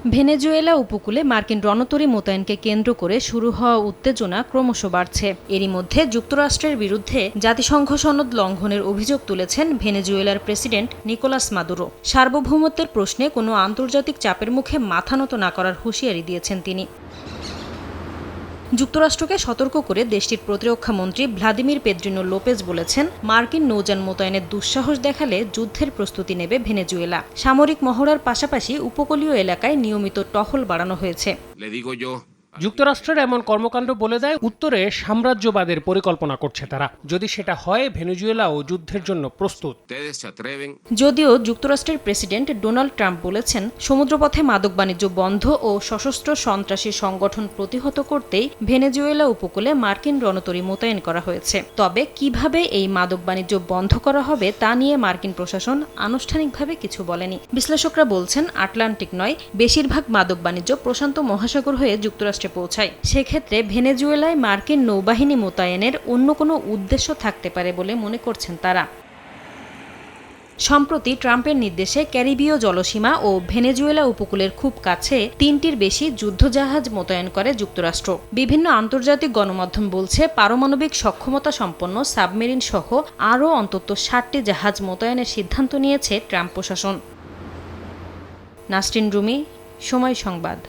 Venezuela উপকূলে মার্কিন রণতরী মোতায়েনকে কেন্দ্র করে শুরু হওয়া উত্তেজনা ক্রমশ বাড়ছে। এরই মধ্যে যুক্তরাষ্ট্রের বিরুদ্ধে জাতিসংঘ সনদ লঙ্ঘনের অভিযোগ তুলেছেন ভেনেজুয়েলার প্রেসিডেন্ট নিকোলাস মাদুরো। সার্বভৌমত্বের প্রশ্নে কোনো আন্তর্জাতিক চাপের মুখে মাথা নত না করার হুঁশিয়ারি দিয়েছেন তিনি। যুক্তরাষ্ট্রকে সতর্ক করে দেশটির প্রতিরক্ষা মন্ত্রী ভ্লাদিমির পেদ্রিনো লোপেজ বলেছেন, মার্কিন নৌযান মোতায়েনের দুঃসাহস দেখালে যুদ্ধের প্রস্তুতি নেবে ভেনেজুয়েলা। সামরিক মহড়ার পাশাপাশি উপকূলীয় এলাকায় নিয়মিত টহল বাড়ানো হয়েছে। যুক্তরাষ্ট্রের এমন কর্মকাণ্ড বলে দেয় উত্তরে সাম্রাজ্যবাদের পরিকল্পনা করছে তারা। যদি সেটা হয়, ভেনেজুয়েলাও যুদ্ধের জন্য প্রস্তুত। যদিও যুক্তরাষ্ট্রের প্রেসিডেন্ট ডোনাল্ড ট্রাম্প বলেছেন, সমুদ্রপথে মাদক বাণিজ্য বন্ধ ও সশস্ত্র সন্ত্রাসী সংগঠন প্রতিহত করতেই ভেনেজুয়েলা উপকূলে মার্কিন রণতরী মোতায়েন করা হয়েছে। তবে কিভাবে এই মাদক বাণিজ্য বন্ধ করা হবে তা নিয়ে মার্কিন প্রশাসন আনুষ্ঠানিকভাবে কিছু বলেনি। বিশ্লেষকরা বলছেন, আটলান্টিক নয়, বেশিরভাগ মাদক বাণিজ্য প্রশান্ত মহাসাগর হয়ে যুক্তরাষ্ট্রে পৌঁছায়। সেক্ষেত্রে ভেনেজুয়েলায় মার্কিন নৌবাহিনী মোতায়েনের অন্য কোনো উদ্দেশ্য থাকতে পারে বলে মনে করছেন তারা। সম্প্রতি ট্রাম্পের নির্দেশে ক্যারিবীয় জলসীমা ও ভেনেজুয়েলা উপকূলের খুব কাছে ৩টির বেশি যুদ্ধজাহাজ মোতায়েন করে যুক্তরাষ্ট্র। বিভিন্ন আন্তর্জাতিক গণমাধ্যম বলছে, পারমাণবিক সক্ষমতা সম্পন্ন সাবমেরিন সহ আরও অন্তত ৬০টি জাহাজ মোতায়েনের সিদ্ধান্ত নিয়েছে ট্রাম্প প্রশাসন। নাসরিন রুমি, সময় সংবাদ।